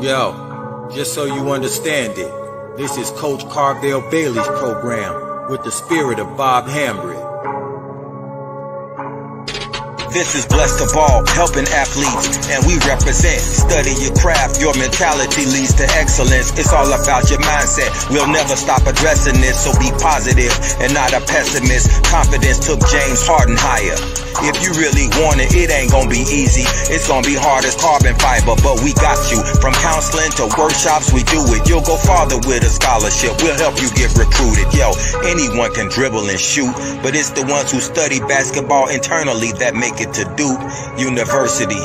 Yo, just so you understand it, this is Coach Carvel Bailey's program with the spirit of Bob Hambry. This is Blessed of All, helping athletes, and we represent. Study your craft, your mentality leads to excellence. It's all about your mindset. We'll never stop addressing this, so be positive and not a pessimist. Confidence took James Harden higher. If you really want it, it ain't gonna be easy. It's gonna be hard as carbon fiber, but we got you. From counseling to workshops, we do it. You'll go farther with a scholarship. We'll help you get recruited. Yo, anyone can dribble and shoot, but it's the ones who study basketball internally that make it to Duke University.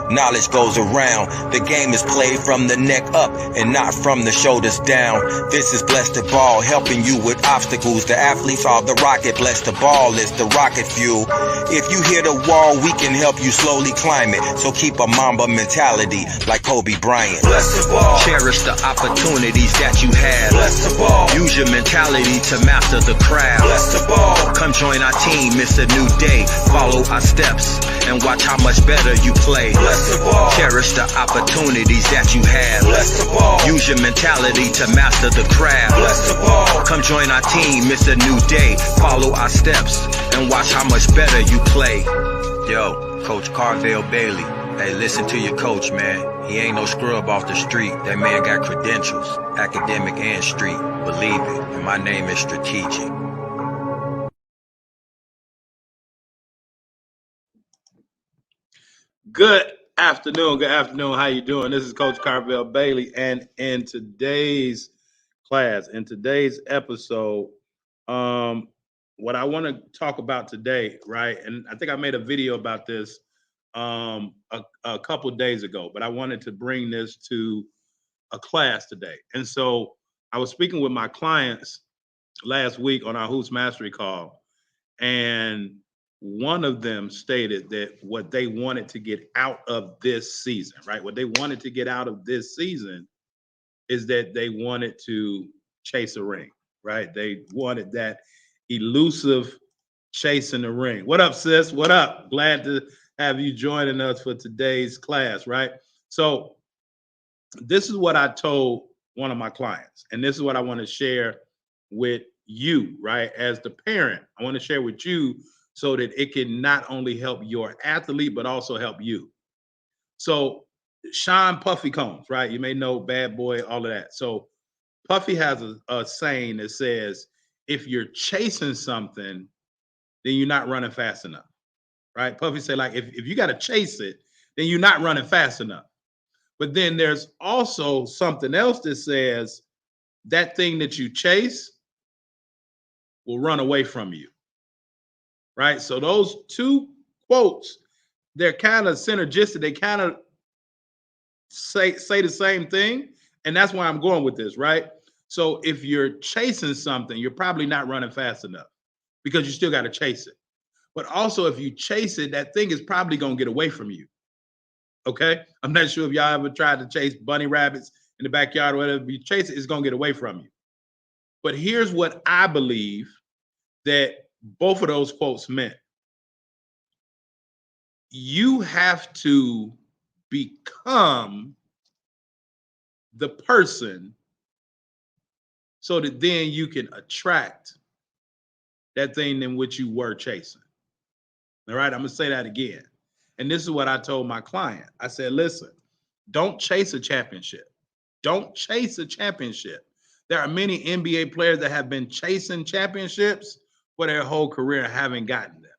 Knowledge goes around. The game is played from the neck up and not from the shoulders down. This is Blessed of Ball, helping you with obstacles. The athletes are the rocket. Blessed of Ball is the rocket fuel. If you hit a wall, we can help you slowly climb it. So keep a Mamba mentality like Kobe Bryant. Blessed of Ball. Cherish the opportunities that you have. Blessed of Ball. Use your mentality to master the craft. Blessed of Ball. Come join our team, it's a new day. Follow our steps and watch how much better you play. Blessed of Ball. Cherish the opportunities that you have. Blessed of Ball. Use your mentality to master the craft. Blessed of Ball. Come join our team, it's a new day. Follow our steps and watch how much better you play. Yo, Coach Carvel Bailey. Hey, listen to your coach, man. He ain't no scrub off the street. That man got credentials, academic and street. Believe it, and my name is Strategic. Good afternoon. How you doing? This is Coach Carvel Bailey, and in today's class, in today's episode, what I want to talk about today, right? And I think I made a video about this a couple days ago, but I wanted to bring this to a class today. And so I was speaking with my clients last week on our Hoops Mastery call, and one of them stated that what they wanted to get out of this season, right? What they wanted to get out of this season is that they wanted to chase a ring, right? They wanted that elusive chase in the ring. What up, sis? What up? Glad to have you joining us for today's class, right? So this is what I told one of my clients, and this is what I want to share with you, right? As the parent, I want to share with you so that it can not only help your athlete, but also help you. So Sean Puffy Combs, right? You may know Bad Boy, all of that. So Puffy has a saying that says, if you're chasing something, then you're not running fast enough, right? Puffy say, like, if you got to chase it, then you're not running fast enough. But then there's also something else that says that thing that you chase will run away from you. Right. So those two quotes, they're kind of synergistic. They kind of say the same thing. And that's why I'm going with this. Right. So if you're chasing something, you're probably not running fast enough because you still got to chase it. But also, if you chase it, that thing is probably going to get away from you. OK, I'm not sure if y'all ever tried to chase bunny rabbits in the backyard or whatever. If you chase it, it's going to get away from you. But here's what I believe that both of those quotes meant. You have to become the person so that then you can attract that thing in which you were chasing. All right, I'm going to say that again. And this is what I told my client. I said, listen, don't chase a championship. Don't chase a championship. There are many NBA players that have been chasing championships for their whole career and haven't gotten them.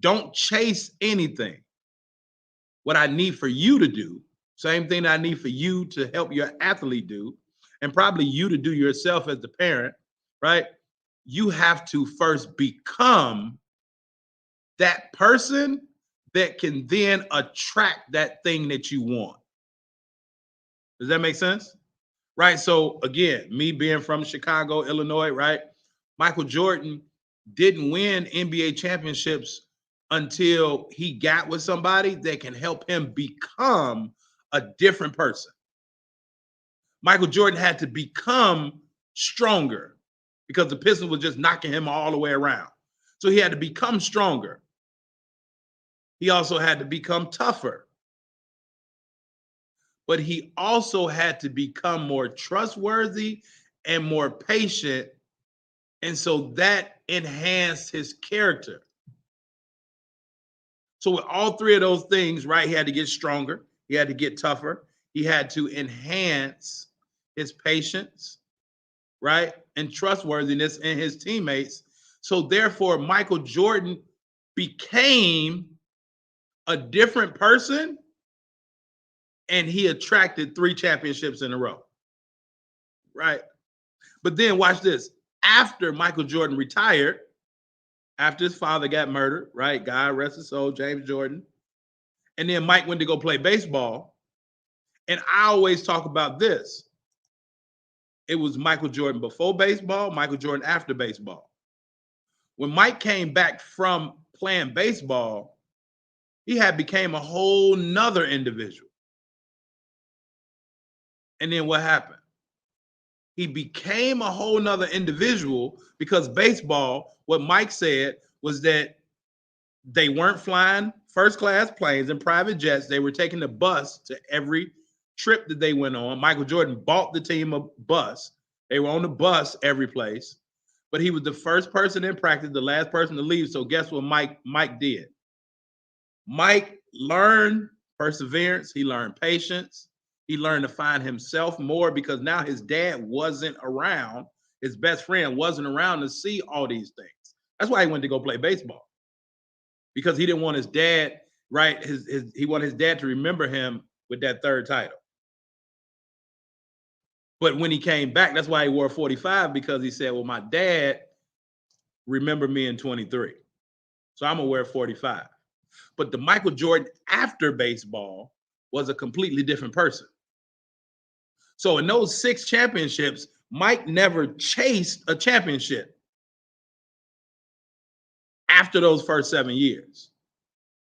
Don't chase anything. What I need for you to do, same thing that I need for you to help your athlete do, and probably you to do yourself as the parent, right? You have to first become that person that can then attract that thing that you want. Does that make sense? Right? So again, me being from Chicago, Illinois, right? Michael Jordan didn't win NBA championships until he got with somebody that can help him become a different person. Michael Jordan had to become stronger because the Pistons was just knocking him all the way around. So he had to become stronger. He also had to become tougher. but he also had to become more trustworthy and more patient. And so that enhanced his character. So with all three of those things, right, he had to get stronger. He had to get tougher. He had to enhance his patience, right, and trustworthiness in his teammates. So therefore, Michael Jordan became a different person, and he attracted 3 championships in a row, right? But then watch this. After Michael Jordan retired, after his father got murdered, right? God rest his soul, James Jordan. And then Mike went to go play baseball. And I always talk about this. It was Michael Jordan before baseball, Michael Jordan after baseball. When Mike came back from playing baseball, he had became a whole nother individual. And then what happened? He became a whole nother individual because baseball, what Mike said was that they weren't flying first class planes and private jets. They were taking the bus to every trip that they went on. Michael Jordan bought the team a bus. They were on the bus every place, but he was the first person in practice, the last person to leave. So guess what Mike did? Mike learned perseverance. He learned patience. He learned to find himself more because now his dad wasn't around. His best friend wasn't around to see all these things. That's why he went to go play baseball, because he didn't want his dad, right? He wanted his dad to remember him with that 3rd title. But when he came back, that's why he wore 45, because he said, well, my dad remembered me in 23. So I'm going to wear 45. But the Michael Jordan after baseball was a completely different person. So in those 6 championships, Mike never chased a championship after those first 7 years.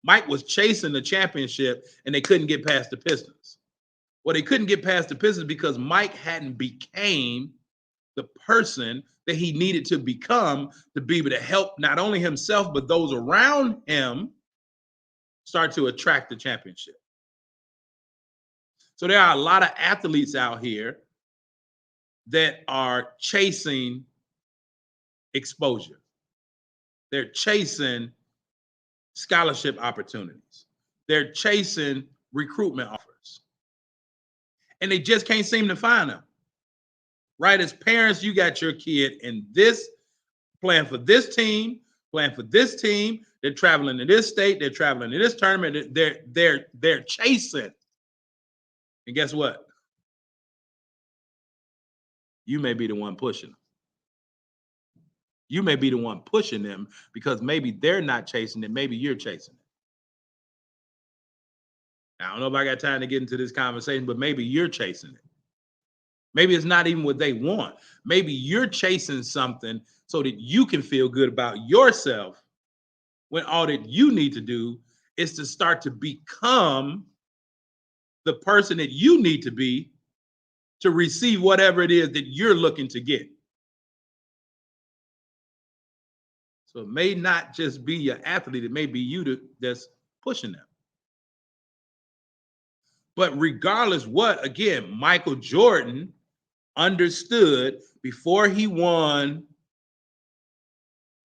Mike was chasing the championship, and they couldn't get past the Pistons. Well, they couldn't get past the Pistons because Mike hadn't became the person that he needed to become to be able to help not only himself, but those around him start to attract the championship. So there are a lot of athletes out here that are chasing exposure. They're chasing scholarship opportunities. They're chasing recruitment offers. And they just can't seem to find them. Right? As parents, you got your kid in this, playing for this team, playing for this team. They're traveling to this state. They're traveling to this tournament. They're chasing. And guess what? You may be the one pushing them. You may be the one pushing them because maybe they're not chasing it. Maybe you're chasing it. Now, I don't know if I got time to get into this conversation, but maybe you're chasing it. Maybe it's not even what they want. Maybe you're chasing something so that you can feel good about yourself when all that you need to do is to start to become the person that you need to be to receive whatever it is that you're looking to get. So it may not just be your athlete, it may be you that's pushing them. But regardless what, again, Michael Jordan understood before he won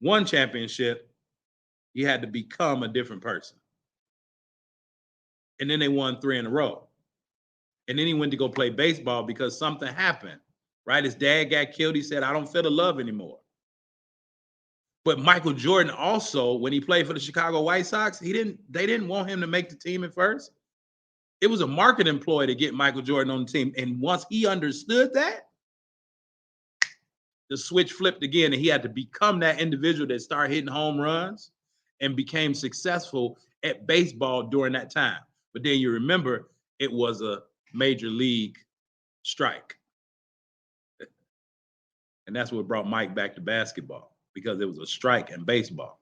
one championship, he had to become a different person. And then they won 3 in a row. And then he went to go play baseball because something happened, right? His dad got killed. He said, I don't feel the love anymore. But Michael Jordan also, when he played for the Chicago White Sox, they didn't want him to make the team at first. It was a marketing ploy to get Michael Jordan on the team. And once he understood that, the switch flipped again, and he had to become that individual that started hitting home runs and became successful at baseball during that time. But then you remember, it was a major league strike. And that's what brought Mike back to basketball, because it was a strike in baseball.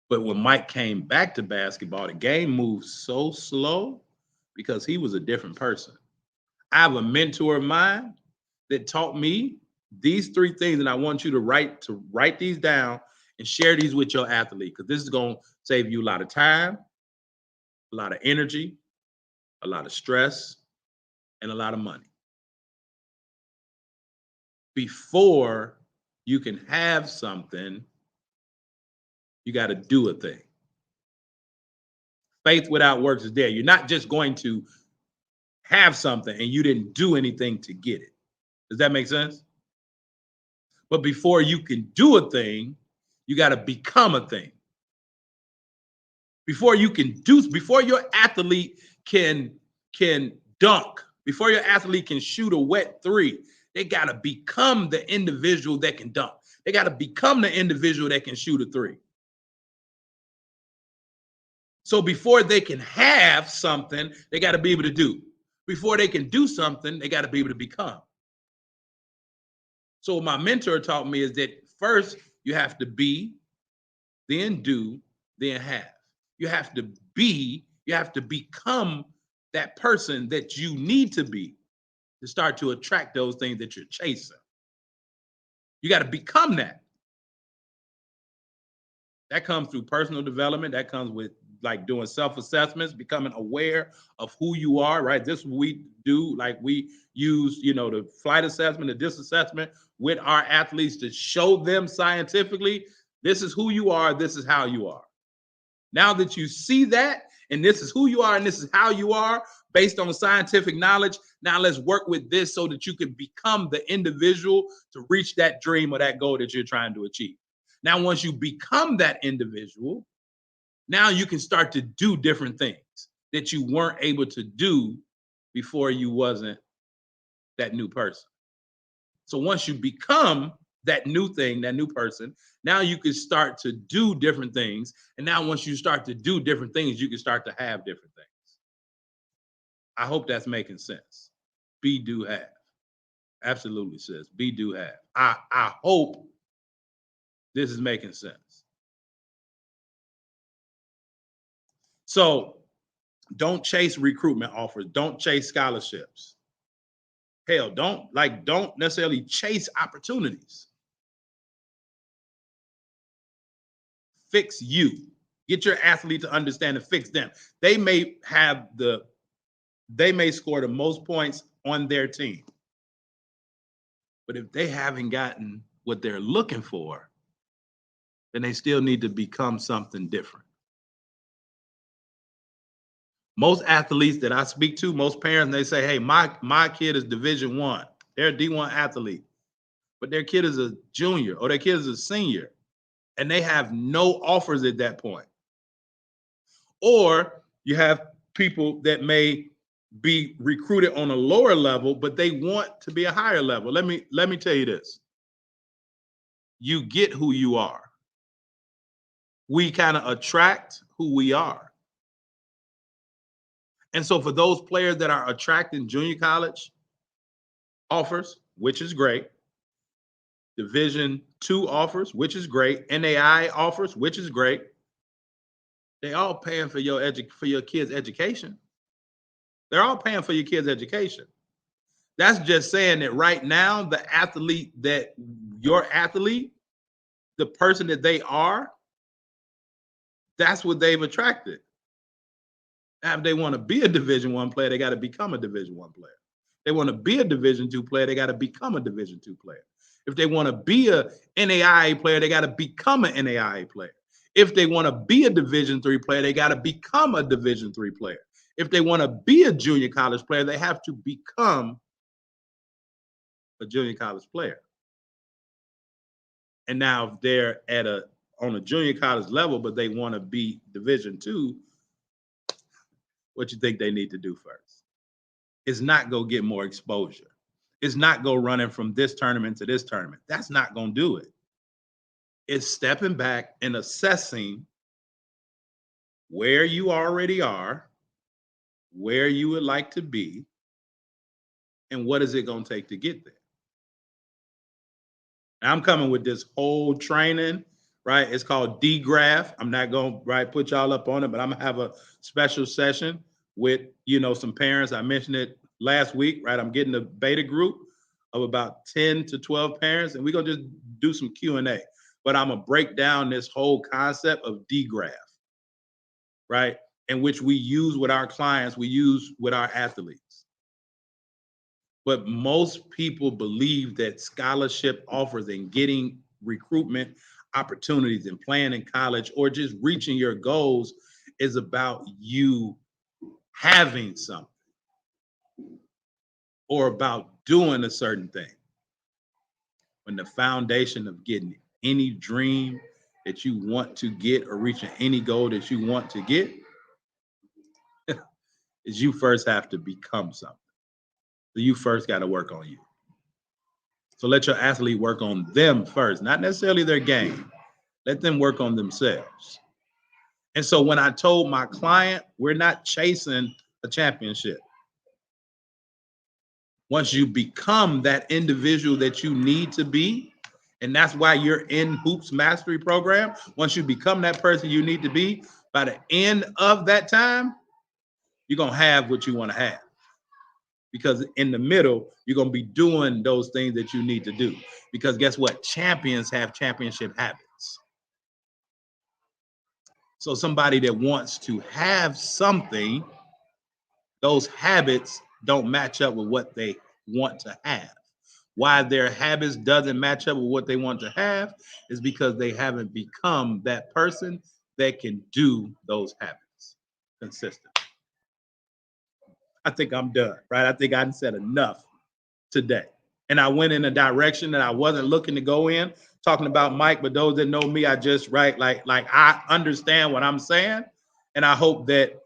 But when Mike came back to basketball, the game moved so slow because he was a different person. I have a mentor of mine that taught me these 3 things, and I want you to write these down and share these with your athlete, because this is going to save you a lot of time, a lot of energy, a lot of stress, and a lot of money. Before you can have something, you got to do a thing. Faith without works is dead. You're not just going to have something and you didn't do anything to get it. Does that make sense? But before you can do a thing, you got to become a thing. Before your athlete can dunk, before your athlete can shoot a wet three, they got to become the individual that can dunk. They got to become the individual that can shoot a three. So before they can have something, they got to be able to do. Before they can do something, they got to be able to become. So what my mentor taught me is that first you have to be, then do, then have. You have to become that person that you need to be to start to attract those things that you're chasing. You got to become that. That comes through personal development. That comes with like doing self-assessments, becoming aware of who you are, right? This is what we do. Like we use, the flight assessment, the DISC assessment with our athletes to show them scientifically, this is who you are, this is how you are. Now that you see that, and this is who you are, and this is how you are, based on scientific knowledge, now let's work with this so that you can become the individual to reach that dream or that goal that you're trying to achieve. Now, once you become that individual, now you can start to do different things that you weren't able to do before you wasn't that new person. So once you become that new thing, that new person, now you can start to do different things. And now once you start to do different things, you can start to have different things. I hope that's making sense. Be, do, have. Absolutely, sis. Be, do, have. I hope this is making sense. So don't chase recruitment offers. Don't chase scholarships. Hell, don't necessarily chase opportunities. Fix you. Get your athlete to understand and fix them. They may score the most points on their team. But if they haven't gotten what they're looking for, then they still need to become something different. Most athletes that I speak to, most parents, they say, hey, my kid is Division I. They're a D1 athlete, but their kid is a junior or their kid is a senior, and they have no offers at that point. Or you have people that may be recruited on a lower level, but they want to be a higher level. Let me tell you this. You get who you are. We kind of attract who we are. And so for those players that are attracting junior college offers, which is great, Division II offers, which is great, NAI offers, which is great, they all paying for your kids' education. They're all paying for your kids' education. That's just saying that right now, the person that they are, that's what they've attracted. Now, if they want to be a Division I player, they got to become a Division I player. If they want to be a Division II player, they got to become a Division II player. If they want to be a NAIA player, they got to become an NAIA player. If they want to be a Division III player, they got to become a Division III player. If they want to be a junior college player, they have to become a junior college player. And now if they're on a junior college level, but they want to be Division II, what you think they need to do first? It's not go get more exposure. It's not go running from this tournament to this tournament. That's not going to do it. It's stepping back and assessing where you already are, where you would like to be, and what is it going to take to get there. Now, I'm coming with this whole training, right? It's called D-Graph. I'm not going to put y'all up on it, but I'm going to have a special session with, some parents. I mentioned it last week, right? I'm getting a beta group of about 10 to 12 parents, and we're going to just do some Q&A. But I'm going to break down this whole concept of D-Graph, right? in which we use with our clients, we use with our athletes. But most people believe that scholarship offers and getting recruitment opportunities and playing in college or just reaching your goals is about you having something or about doing a certain thing. When the foundation of getting any dream that you want to get or reaching any goal that you want to get is you first have to become something. So you first got to work on you. So let your athlete work on them first, not necessarily their game. Let them work on themselves. And so when I told my client, we're not chasing a championship. Once you become that individual that you need to be, and that's why you're in Hoops Mastery Program. Once you become that person you need to be, by the end of that time, you're going to have what you want to have. Because in the middle, you're going to be doing those things that you need to do. Because guess what? Champions have championship habits. So somebody that wants to have something, those habits don't match up with what they want to have. Why their habits doesn't match up with what they want to have is because they haven't become that person that can do those habits consistently. I think I'm done, right? I think I said enough today. And I went in a direction that I wasn't looking to go in, talking about Mike, but those that know me, I just, right, like I understand what I'm saying, and I hope that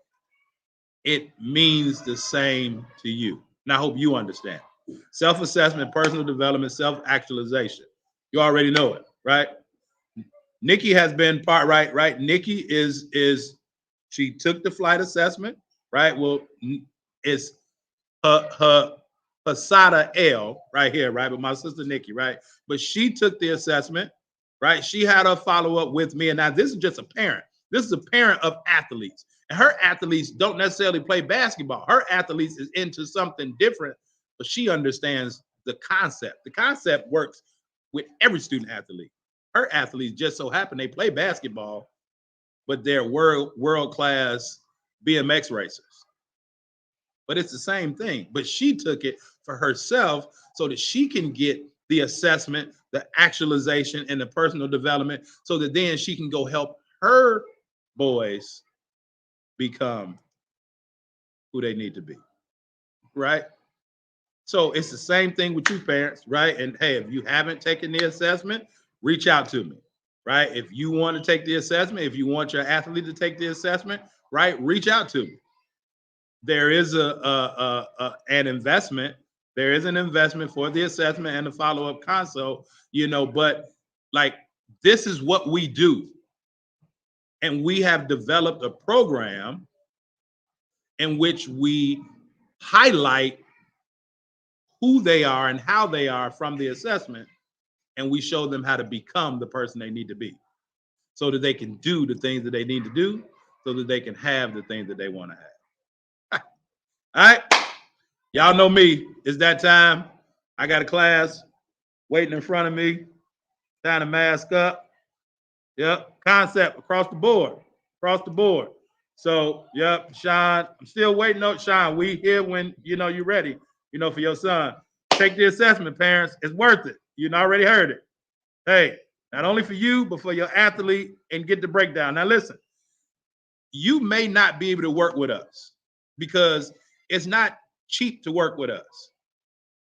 it means the same to you. And I hope you understand. Self-assessment, personal development, self-actualization. You already know it, right? Nikki has been part, right? Nikki is she took the flight assessment, right? Well, it's her Pasada L right here, right? But my sister Nikki, right? But she took the assessment, right? She had a follow-up with me. And now this is just a parent. This is a parent of athletes. And her athletes don't necessarily play basketball. Her athletes is into something different, but she understands the concept. The concept works with every student athlete. Her athletes just so happen they play basketball, but they're world-class BMX racers. But it's the same thing. But she took it for herself so that she can get the assessment, the actualization, and the personal development so that then she can go help her boys become who they need to be, right? So it's the same thing with you parents, right? And hey, if you haven't taken the assessment, reach out to me, right? If you want to take the assessment, if you want your athlete to take the assessment, right, reach out to me. There is an investment. There is an investment for the assessment and the follow-up consult, but like this is what we do. And we have developed a program in which we highlight who they are and how they are from the assessment, and we show them how to become the person they need to be so that they can do the things that they need to do so that they can have the things that they want to have. All right. Y'all know me. It's that time. I got a class waiting in front of me. Time to mask up. Yep. Concept across the board. Across the board. So, yep, Sean, I'm still waiting on Sean. We here when you're ready, for your son. Take the assessment, parents. It's worth it. You already heard it. Hey, not only for you, but for your athlete, and get the breakdown. Now, listen, you may not be able to work with us because it's not cheap to work with us,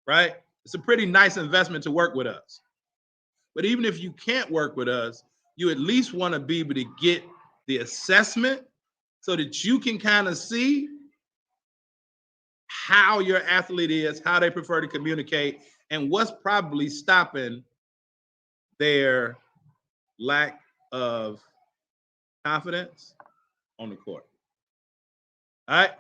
right? It's a pretty nice investment to work with us. But even if you can't work with us, you at least want to be able to get the assessment so that you can kind of see how your athlete is, how they prefer to communicate, and what's probably stopping their lack of confidence on the court. All right.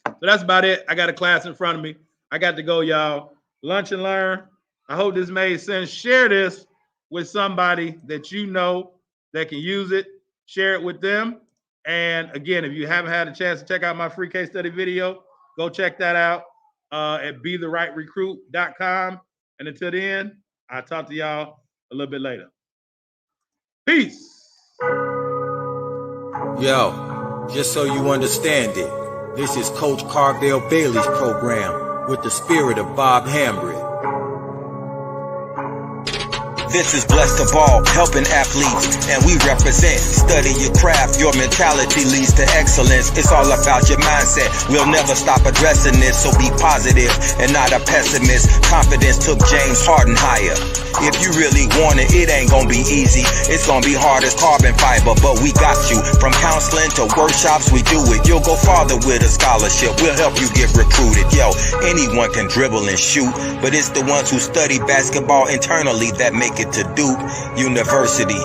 So that's about it. I got a class in front of me. I got to go, y'all. Lunch and learn. I hope this made sense. Share this with somebody that you know that can use it. Share it with them. And again, if you haven't had a chance to check out my free case study video, go check that out at BeTheRightRecruit.com. And until then, I'll talk to y'all a little bit later. Peace. Yo. Just so you understand it, this is Coach Carvel Bailey's program with the spirit of Bob Hambry. This is Blessed to Ball, helping athletes, and we represent. Study your craft, your mentality leads to excellence. It's all about your mindset. We'll never stop addressing this, so be positive and not a pessimist. Confidence took James Harden higher. If you really want it, it ain't gonna be easy. It's gonna be hard as carbon fiber, but we got you. From counseling to workshops, we do it. You'll go farther with a scholarship. We'll help you get recruited. Yo, anyone can dribble and shoot, but it's the ones who study basketball internally that make it to Duke University.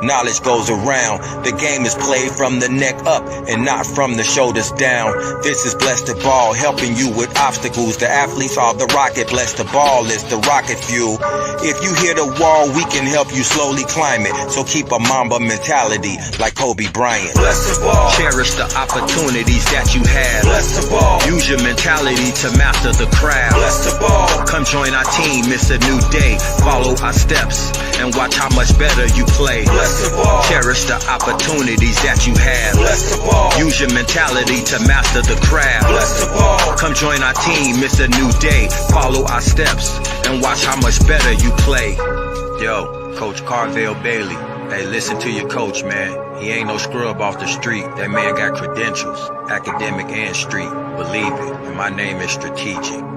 Knowledge goes around. The game is played from the neck up and not from the shoulders down. This is Blessed to Ball, helping you with obstacles. The athletes are the rocket. Blessed to Ball is the rocket fuel. If you hit a wall, we can help you slowly climb it. So keep a Mamba mentality like Kobe Bryant. Blessed to Ball. Cherish the opportunities that you have. Blessed to Ball. Use your mentality to master the craft. Blessed to Ball. Come join our team, it's a new day. Follow our steps and watch how much better you play. Blessed to Ball. Cherish the opportunities that you have. Blessed to Ball. Use your mentality to master the craft. Blessed to Ball. Come join our team, it's a new day. Follow our steps and watch how much better you play. Yo, Coach Carvel Bailey. Hey, listen to your coach, man. He ain't no scrub off the street. That man got credentials, academic and street. Believe it. And my name is strategic.